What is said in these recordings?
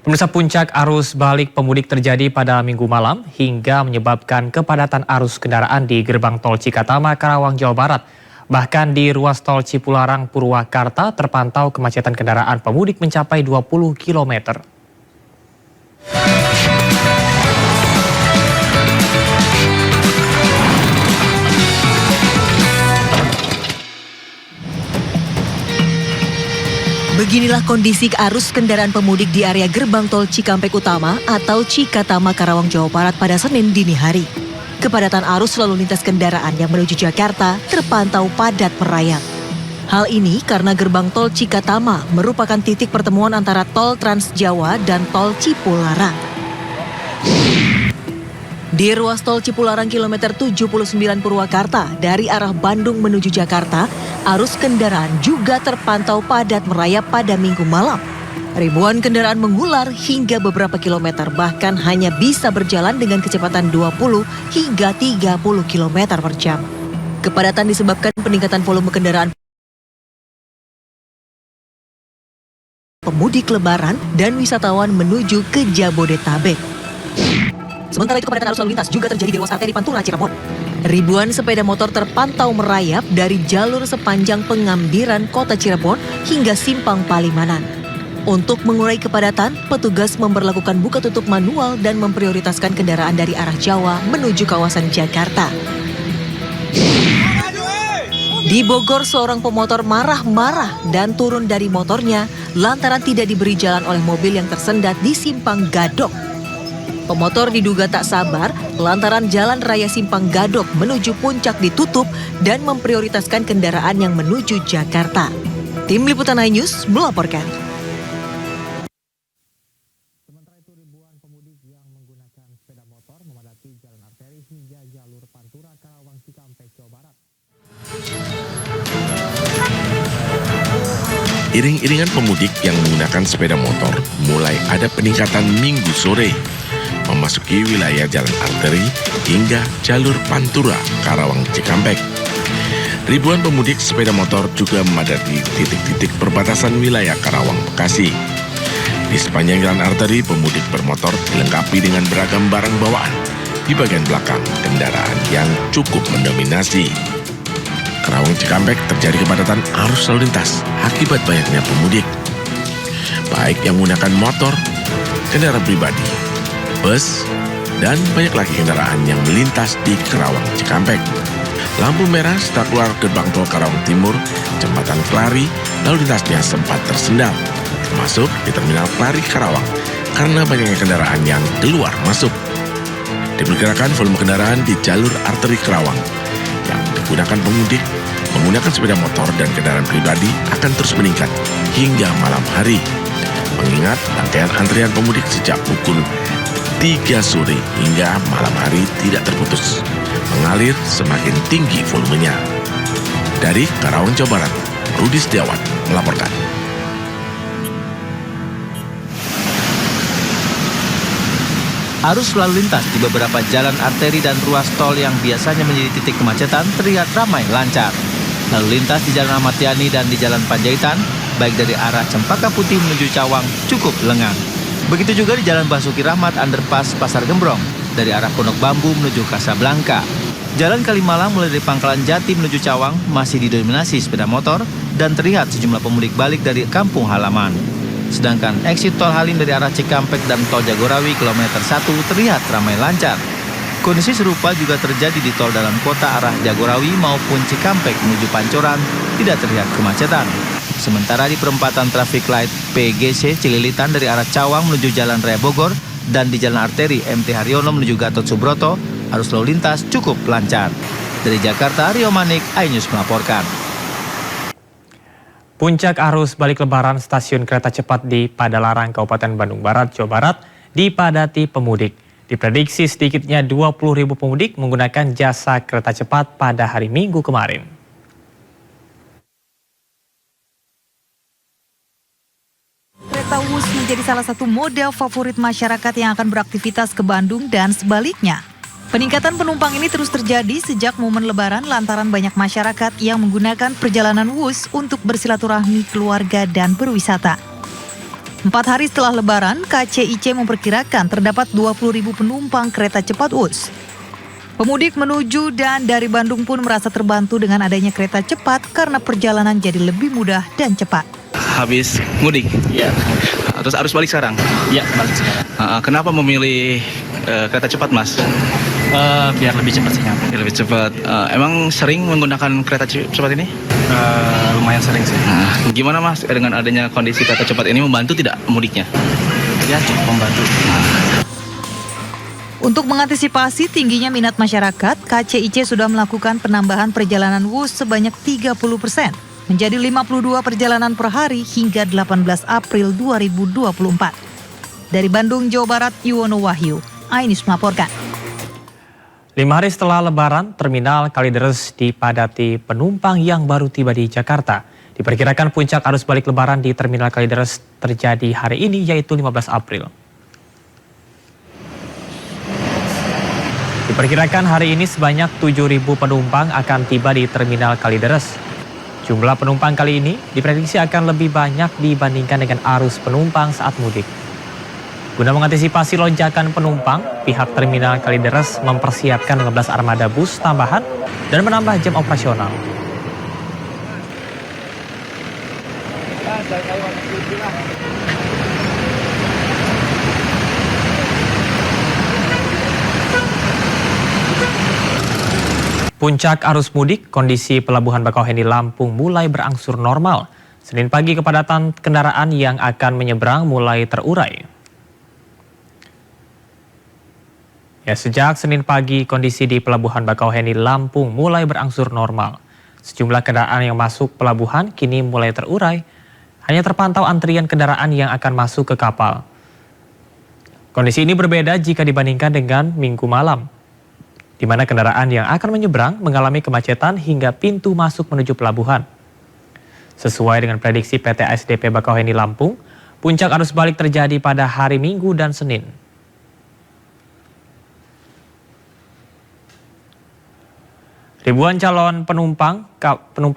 Pemirsa, puncak arus balik pemudik terjadi pada Minggu malam hingga menyebabkan kepadatan arus kendaraan di gerbang tol Cikatama, Karawang, Jawa Barat. Bahkan di ruas tol Cipularang, Purwakarta terpantau kemacetan kendaraan pemudik mencapai 20 km. Beginilah kondisi arus kendaraan pemudik di area gerbang tol Cikampek Utama atau Cikatama, Karawang, Jawa Barat pada Senin dini hari. Kepadatan arus lalu lintas kendaraan yang menuju Jakarta terpantau padat merayap. Hal ini karena gerbang tol Cikatama merupakan titik pertemuan antara tol Trans Jawa dan tol Cipularang. Di ruas tol Cipularang kilometer 79 Purwakarta dari arah Bandung menuju Jakarta, arus kendaraan juga terpantau padat merayap pada Minggu malam. Ribuan kendaraan mengular hingga beberapa kilometer, bahkan hanya bisa berjalan dengan kecepatan 20 hingga 30 km per jam. Kepadatan disebabkan peningkatan volume kendaraan pemudik lebaran dan wisatawan menuju ke Jabodetabek. Sementara itu kepadatan arus lalu lintas juga terjadi di ruas arteri Pantura Cirebon. Ribuan sepeda motor terpantau merayap dari jalur sepanjang Pengambiran Kota Cirebon hingga Simpang Palimanan. Untuk mengurai kepadatan, petugas memberlakukan buka tutup manual dan memprioritaskan kendaraan dari arah Jawa menuju kawasan Jakarta. Di Bogor, seorang pemotor marah-marah dan turun dari motornya lantaran tidak diberi jalan oleh mobil yang tersendat di Simpang Gadok. Pemotor diduga tak sabar lantaran jalan raya Simpang Gadok menuju Puncak ditutup dan memprioritaskan kendaraan yang menuju Jakarta. Tim Liputan iNews melaporkan. Sementara itu, ribuan pemudik yang menggunakan sepeda motor memadati jalan arteri hingga jalur Pantura, Karawang, Cikampek, Jawa Barat. Iring-iringan pemudik yang menggunakan sepeda motor mulai ada peningkatan Minggu sore, memasuki wilayah jalan arteri hingga jalur Pantura, Karawang, Cikampek. Ribuan pemudik sepeda motor juga memadati titik-titik perbatasan wilayah Karawang, Bekasi. Di sepanjang jalan arteri, pemudik bermotor dilengkapi dengan beragam barang bawaan. Di bagian belakang, kendaraan yang cukup mendominasi. Karawang Cikampek terjadi kepadatan arus lalu lintas akibat banyaknya pemudik, baik yang menggunakan motor, kendaraan pribadi, bus, dan banyak lagi kendaraan yang melintas di Karawang Cikampek. Lampu merah setelah keluar gerbang tol Karawang Timur, jembatan Kelari, lalu lintasnya sempat tersendat, termasuk di terminal Kelari Karawang, karena banyaknya kendaraan yang keluar masuk. Diperkirakan volume kendaraan di jalur arteri Karawang yang digunakan pemudik menggunakan sepeda motor dan kendaraan pribadi akan terus meningkat hingga malam hari. Mengingat rangkaian antrian pemudik sejak pukul 3 sore hingga malam hari tidak terputus, mengalir semakin tinggi volumenya. Dari Karawang, Jawa Barat, Rudi Setiawan melaporkan. Arus lalu lintas di beberapa jalan arteri dan ruas tol yang biasanya menjadi titik kemacetan terlihat ramai lancar. Lalu lintas di Jalan Ahmad Yani dan di Jalan Panjaitan, baik dari arah Cempaka Putih menuju Cawang, cukup lengang. Begitu juga di Jalan Basuki Rahmat Underpass Pasar Gembrong, dari arah Pondok Bambu menuju Kasablanka. Jalan Kalimalang mulai dari Pangkalan Jati menuju Cawang masih didominasi sepeda motor dan terlihat sejumlah pemudik balik dari kampung halaman. Sedangkan eksit tol Halim dari arah Cikampek dan tol Jagorawi kilometer 1 terlihat ramai lancar. Kondisi serupa juga terjadi di tol dalam kota arah Jagorawi maupun Cikampek menuju Pancoran, tidak terlihat kemacetan. Sementara di perempatan traffic light PGC Cililitan dari arah Cawang menuju Jalan Raya Bogor dan di Jalan Arteri MT Haryono menuju Gatot Subroto, arus lalu lintas cukup lancar. Dari Jakarta, Rio Manik, iNews melaporkan. Puncak arus balik lebaran stasiun kereta cepat di Padalarang, Kabupaten Bandung Barat, Jawa Barat dipadati pemudik. Diprediksi sedikitnya 20.000 pemudik menggunakan jasa kereta cepat pada hari Minggu kemarin. Kereta Wus menjadi salah satu moda favorit masyarakat yang akan beraktivitas ke Bandung dan sebaliknya. Peningkatan penumpang ini terus terjadi sejak momen Lebaran lantaran banyak masyarakat yang menggunakan perjalanan Wus untuk bersilaturahmi keluarga dan berwisata. 4 hari setelah Lebaran, KCIC memperkirakan terdapat 20.000 penumpang kereta cepat WUS. Pemudik menuju dan dari Bandung pun merasa terbantu dengan adanya kereta cepat karena perjalanan jadi lebih mudah dan cepat. Habis mudik? Iya. Terus arus balik sekarang? Iya, balik sekarang. Kenapa memilih kereta cepat, Mas? Biar lebih cepat sih nyampe. Biar lebih cepat. Emang sering menggunakan kereta cepat ini? Lumayan sering sih. Gimana, Mas, dengan adanya kondisi kereta cepat ini membantu tidak mudiknya? Ya, cukup membantu. Untuk mengantisipasi tingginya minat masyarakat, KCIC sudah melakukan penambahan perjalanan WUS sebanyak 30%, menjadi 52 perjalanan per hari hingga 18 April 2024. Dari Bandung, Jawa Barat, Yuwono Wahyu, iNews melaporkan. 5 hari setelah Lebaran, Terminal Kalideres dipadati penumpang yang baru tiba di Jakarta. Diperkirakan puncak arus balik Lebaran di Terminal Kalideres terjadi hari ini, yaitu 15 April. Diperkirakan hari ini sebanyak 7.000 penumpang akan tiba di Terminal Kalideres. Jumlah penumpang kali ini diprediksi akan lebih banyak dibandingkan dengan arus penumpang saat mudik. Guna mengantisipasi lonjakan penumpang, pihak Terminal Kalideres mempersiapkan 15 armada bus tambahan dan menambah jam operasional. Puncak arus mudik, kondisi Pelabuhan Bakauheni Lampung mulai berangsur normal. Senin pagi kepadatan kendaraan yang akan menyeberang mulai terurai. Ya, sejak Senin pagi kondisi di Pelabuhan Bakauheni Lampung mulai berangsur normal. Sejumlah kendaraan yang masuk pelabuhan kini mulai terurai. Hanya terpantau antrian kendaraan yang akan masuk ke kapal. Kondisi ini berbeda jika dibandingkan dengan Minggu malam, di mana kendaraan yang akan menyeberang mengalami kemacetan hingga pintu masuk menuju pelabuhan. Sesuai dengan prediksi PT ASDP Bakauheni Lampung, puncak arus balik terjadi pada hari Minggu dan Senin. Ribuan calon penumpang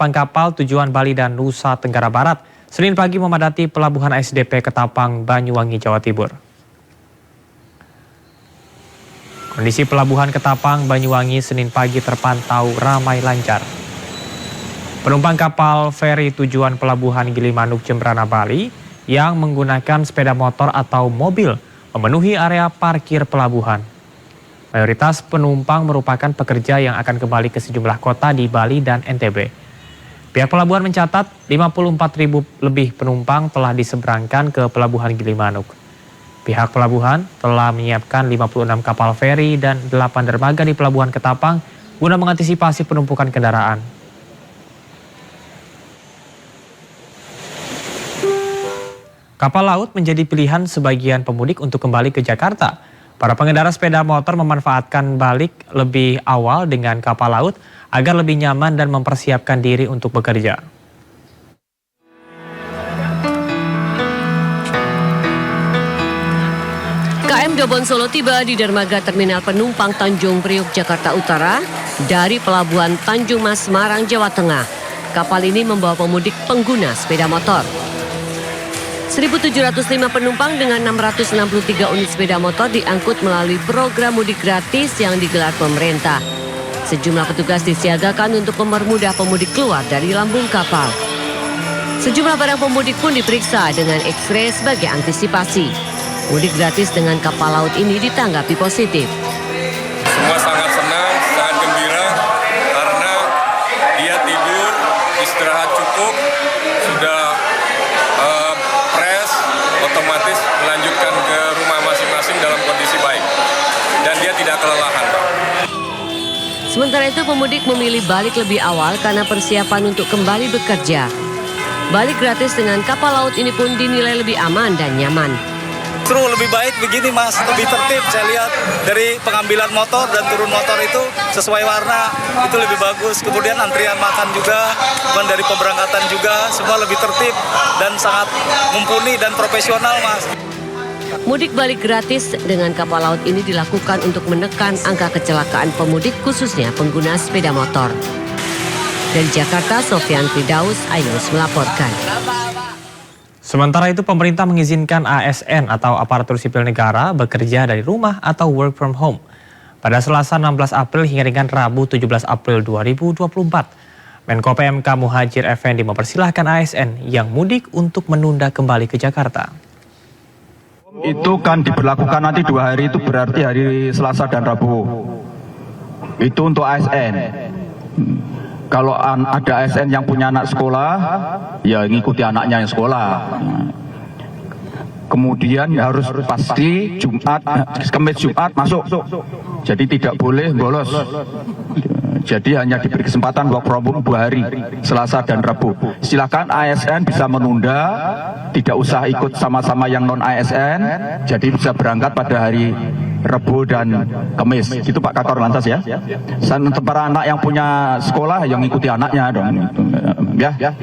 kapal tujuan Bali dan Nusa Tenggara Barat Senin pagi memadati pelabuhan ASDP Ketapang, Banyuwangi, Jawa Timur. Kondisi pelabuhan Ketapang, Banyuwangi Senin pagi terpantau ramai lancar. Penumpang kapal feri tujuan pelabuhan Gilimanuk, Jembrana, Bali yang menggunakan sepeda motor atau mobil memenuhi area parkir pelabuhan. Mayoritas penumpang merupakan pekerja yang akan kembali ke sejumlah kota di Bali dan NTB. Pihak pelabuhan mencatat 54.000 lebih penumpang telah diseberangkan ke pelabuhan Gilimanuk. Pihak pelabuhan telah menyiapkan 56 kapal feri dan 8 dermaga di pelabuhan Ketapang guna mengantisipasi penumpukan kendaraan. Kapal laut menjadi pilihan sebagian pemudik untuk kembali ke Jakarta. Para pengendara sepeda motor memanfaatkan balik lebih awal dengan kapal laut agar lebih nyaman dan mempersiapkan diri untuk bekerja. KM Dobon Solo tiba di dermaga terminal penumpang Tanjung Priuk, Jakarta Utara dari pelabuhan Tanjung Mas, Semarang, Jawa Tengah. Kapal ini membawa pemudik pengguna sepeda motor. 1.705 penumpang dengan 663 unit sepeda motor diangkut melalui program mudik gratis yang digelar pemerintah. Sejumlah petugas disiagakan untuk mempermudah pemudik keluar dari lambung kapal. Sejumlah barang pemudik pun diperiksa dengan X-ray sebagai antisipasi. Mudik gratis dengan kapal laut ini ditanggapi positif. Semua sangat senang, sangat gembira karena dia tidur, istirahat cukup, sudah fresh, otomatis melanjutkan ke rumah masing-masing dalam kondisi baik. Dan dia tidak kelelahan. Sementara itu pemudik memilih balik lebih awal karena persiapan untuk kembali bekerja. Balik gratis dengan kapal laut ini pun dinilai lebih aman dan nyaman. Justru lebih baik begini Mas, lebih tertib. Saya lihat dari pengambilan motor dan turun motor itu sesuai warna, itu lebih bagus. Kemudian antrian makan juga, dan dari pemberangkatan juga, semua lebih tertib dan sangat mumpuni dan profesional Mas. Mudik balik gratis dengan kapal laut ini dilakukan untuk menekan angka kecelakaan pemudik khususnya pengguna sepeda motor. Dari Jakarta, Sofyan Firdaus, iNews melaporkan. Sementara itu, pemerintah mengizinkan ASN atau aparatur sipil negara bekerja dari rumah atau work from home pada Selasa 16 April hingga dengan Rabu 17 April 2024. Menko PMK Muhadjir Effendi mempersilahkan ASN yang mudik untuk menunda kembali ke Jakarta. Itu kan diberlakukan nanti 2 hari, itu berarti hari Selasa dan Rabu. Itu untuk ASN. Kalau ada ASN yang punya anak sekolah, ya ngikuti anaknya yang sekolah. Kemudian harus pasti Kamis Jumat masuk. Jadi tidak boleh bolos. Jadi hanya diberi kesempatan work from home 2 hari, Selasa dan Rabu. Silakan ASN bisa menunda, tidak usah ikut sama-sama yang non ASN, jadi bisa berangkat pada hari Rabu dan Kamis. Gitu Pak Kakor Lantas ya. Untuk para anak yang punya sekolah yang ikuti anaknya dong. Ya.